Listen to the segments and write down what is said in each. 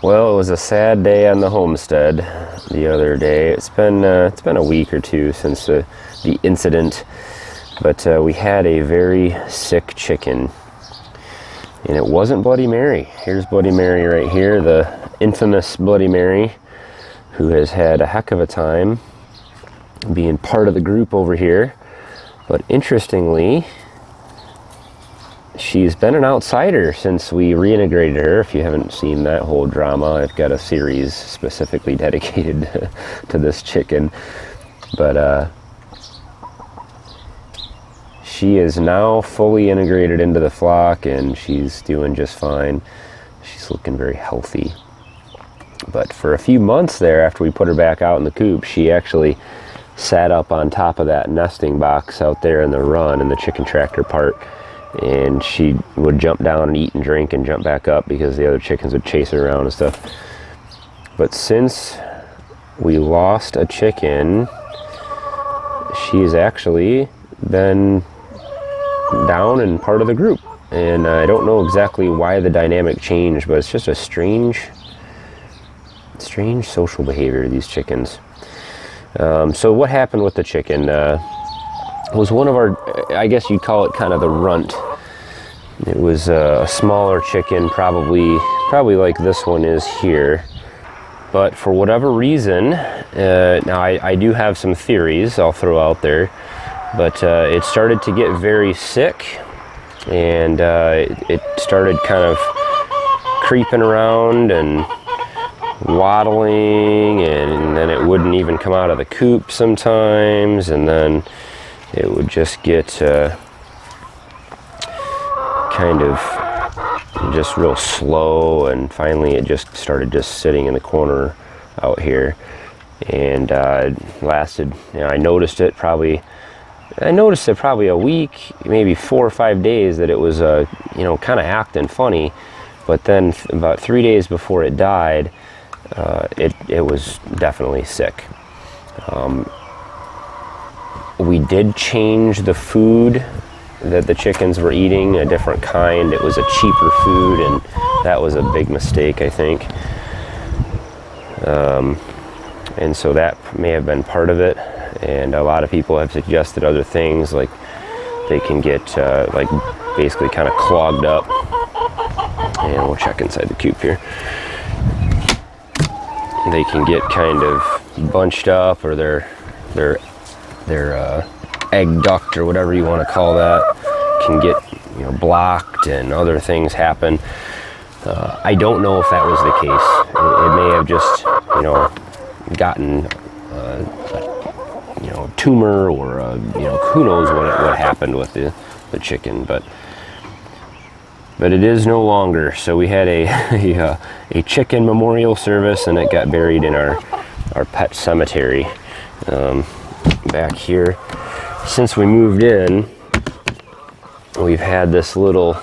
Well, it was a sad day on the homestead the other day. It's been a week or two since the incident, but we had a very sick chicken, and it wasn't Bloody Mary. Here's Bloody Mary right here, the infamous Bloody Mary, who has had a heck of a time being part of the group over here. But interestingly, she's been an outsider since we reintegrated her. If you haven't seen that whole drama, I've got a series specifically dedicated to this chicken. But she is now fully integrated into the flock, and she's doing just fine. She's looking very healthy. But for a few months there, after we put her back out in the coop, she actually sat up on top of that nesting box out there in the run in the chicken tractor part. And she would jump down and eat and drink and jump back up because the other chickens would chase her around and stuff. But since we lost a chicken, she has actually been down and part of the group. And I don't know exactly why the dynamic changed, but it's just a strange social behavior, these chickens. So what happened with the chicken? Was one of our, I guess you'd call it kind of the runt. It was a smaller chicken, probably like this one is here. But for whatever reason, now I do have some theories I'll throw out there, but it started to get very sick, and it started kind of creeping around and waddling, and then it wouldn't even come out of the coop sometimes, and then it would just get kind of just real slow, and finally it just started just sitting in the corner out here, and lasted, I noticed it probably a week, maybe 4 or 5 days, that it was kind of acting funny. But then about 3 days before it died, it was definitely sick. We did change the food that the chickens were eating, a different kind. It was a cheaper food, and that was a big mistake, I think. And so that may have been part of it. And a lot of people have suggested other things, like they can get like basically kind of clogged up. And we'll check inside the coop here. They can get kind of bunched up, or their egg duct, or whatever you want to call that, can get blocked, and other things happen. I don't know if that was the case. It may have just gotten a tumor, or who knows what happened with the chicken, but it is no longer. So we had a chicken memorial service, and it got buried in our pet cemetery back here. Since we moved in, we've had this little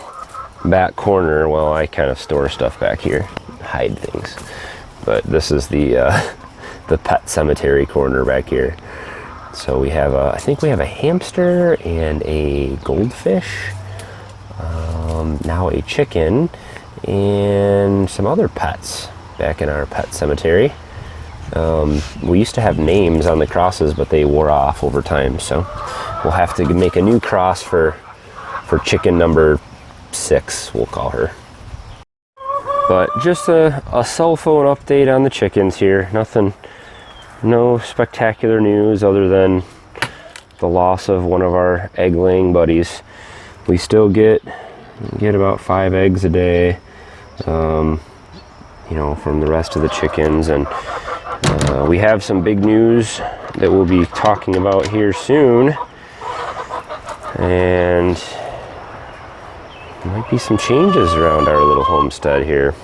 back corner. Well, I kind of store stuff back here, hide things, but this is the pet cemetery corner back here. So we have I think we have a hamster and a goldfish, now a chicken, and some other pets back in our pet cemetery. We used to have names on the crosses, but they wore off over time, so we'll have to make a new cross for chicken number 6, we'll call her. But just a cell phone update on the chickens here. No spectacular news other than the loss of one of our egg-laying buddies. We still get about 5 eggs a day, from the rest of the chickens, and we have some big news that we'll be talking about here soon, and there might be some changes around our little homestead here.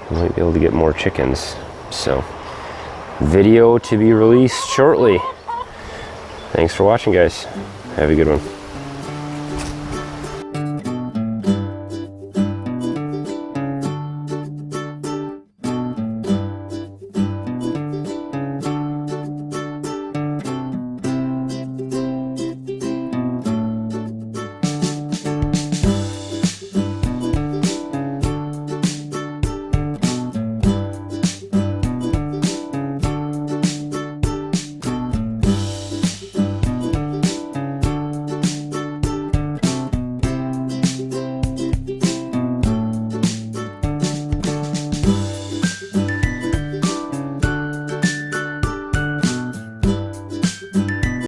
We might be able to get more chickens, so video to be released shortly. Thanks for watching, guys. Have a good one.